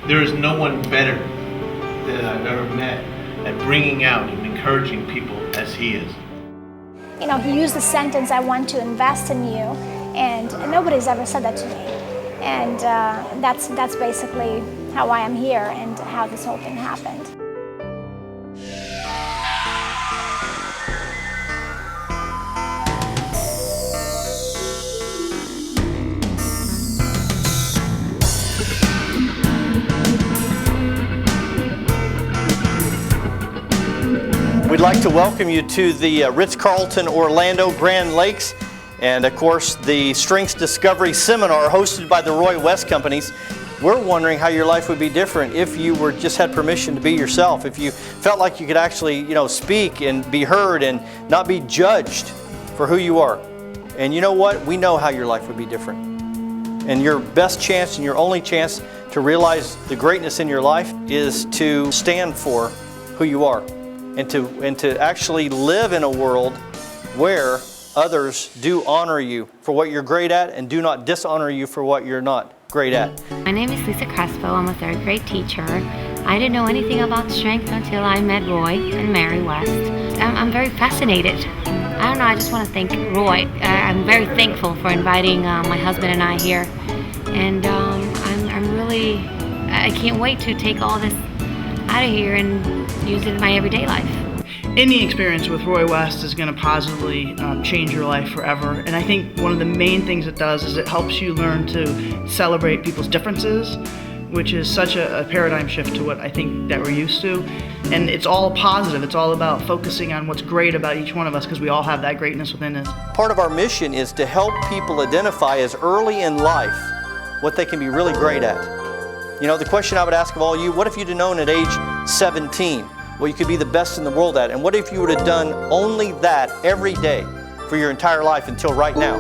There is no one better that I've ever met at bringing out and encouraging people as he is. You know, he used the sentence, "I want to invest in you," and nobody's ever said that to me. And that's basically how I am here and how this whole thing happened. We'd like to welcome you to the Ritz-Carlton Orlando Grand Lakes, and of course the Strengths Discovery Seminar hosted by the Roywest companies. We're wondering how your life would be different if you just had permission to be yourself, if you felt like you could actually, speak and be heard and not be judged for who you are. And you know what? We know how your life would be different. And your best chance and your only chance to realize the greatness in your life is to stand for who you are. And to actually live in a world where others do honor you for what you're great at and do not dishonor you for what you're not great at. My name is Lisa Crespo. I'm a third grade teacher. I didn't know anything about strength until I met Roy and Mary West. I'm very fascinated. I don't know, I just want to thank Roy. I'm very thankful for inviting my husband and I here. And I can't wait to take all this out of here and use it in my everyday life. Any experience with Roywest is going to positively change your life forever. And I think one of the main things it does is it helps you learn to celebrate people's differences, which is such a paradigm shift to what I think that we're used to. And it's all positive. It's all about focusing on what's great about each one of us because we all have that greatness within us. Part of our mission is to help people identify as early in life what they can be really great at. The question I would ask of all you, what if you'd have known at age 17 what you could be the best in the world at? And what if you would have done only that every day for your entire life until right now?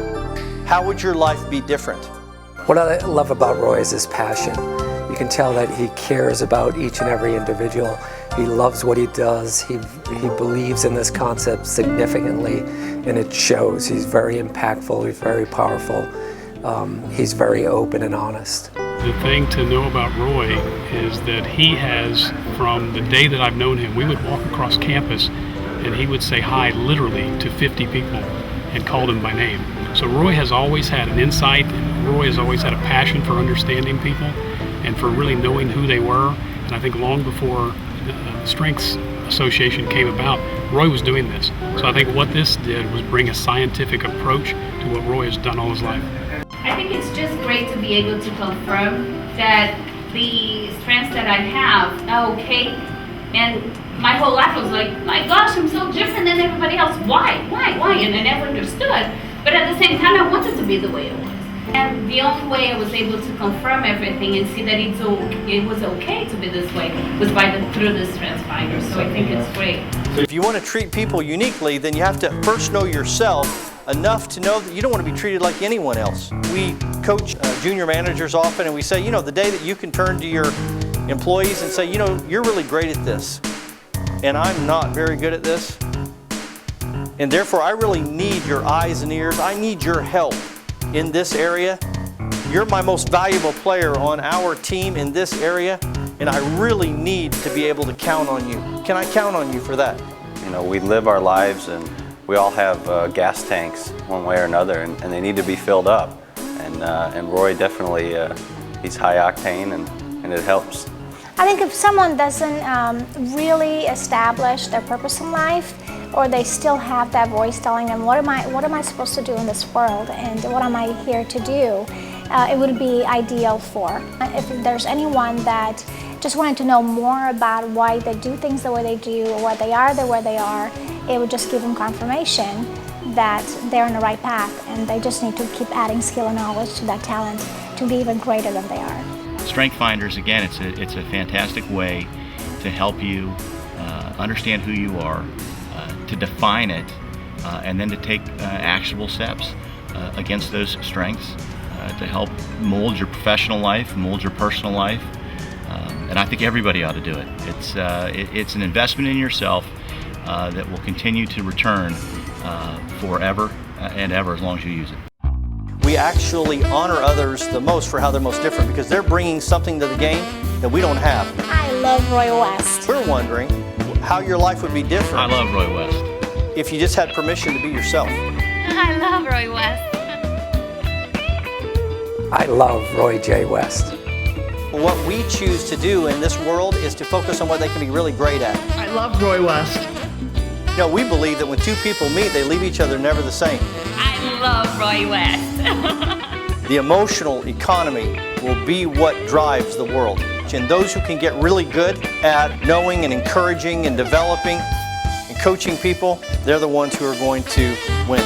How would your life be different? What I love about Roy is his passion. You can tell that he cares about each and every individual. He loves what he does. He believes in this concept significantly, and it shows. He's very impactful. He's very powerful. He's very open and honest. The thing to know about Roy is that he has, from the day that I've known him, we would walk across campus and he would say hi literally to 50 people and call them by name. So Roy has always had an insight, and Roy has always had a passion for understanding people and for really knowing who they were. And I think long before the Strengths Association came about, Roy was doing this. So I think what this did was bring a scientific approach to what Roy has done all his life. I think it's just great to be able to confirm that the strengths that I have are okay. And my whole life I was like, my gosh, I'm so different than everybody else. Why? And I never understood. But at the same time, I wanted to be the way it was. And the only way I was able to confirm everything and see that it was okay to be this way was through the Strengths Finder. So I think it's great. If you want to treat people uniquely, then you have to first know yourself enough to know that you don't want to be treated like anyone else. We coach junior managers often, and we say, the day that you can turn to your employees and say, you're really great at this, and I'm not very good at this, and therefore I really need your eyes and ears. I need your help in this area. You're my most valuable player on our team in this area, and I really need to be able to count on you. Can I count on you for that? We live our lives, and we all have gas tanks one way or another, and they need to be filled up. And Roy definitely, he's high octane, and it helps. I think if someone doesn't really establish their purpose in life, or they still have that voice telling them, what am I supposed to do in this world, and what am I here to do, it would be ideal for. If there's anyone that just wanted to know more about why they do things the way they do, or why they are the way they are, it would just give them confirmation that they're on the right path, and they just need to keep adding skill and knowledge to that talent to be even greater than they are. Strength Finders, again, it's a fantastic way to help you understand who you are, to define it, and then to take actionable steps against those strengths to help mold your professional life, mold your personal life. And I think everybody ought to do it. It's an investment in yourself that will continue to return forever and ever as long as you use it. We actually honor others the most for how they're most different because they're bringing something to the game that we don't have. I love Roywest. We're wondering how your life would be different. I love Roywest. If you just had permission to be yourself. I love Roywest. I love Roy J. West. What we choose to do in this world is to focus on what they can be really great at. I love Roywest. You know, we believe that when two people meet, they leave each other never the same. I love Roywest. The emotional economy will be what drives the world. And those who can get really good at knowing and encouraging and developing and coaching people, they're the ones who are going to win.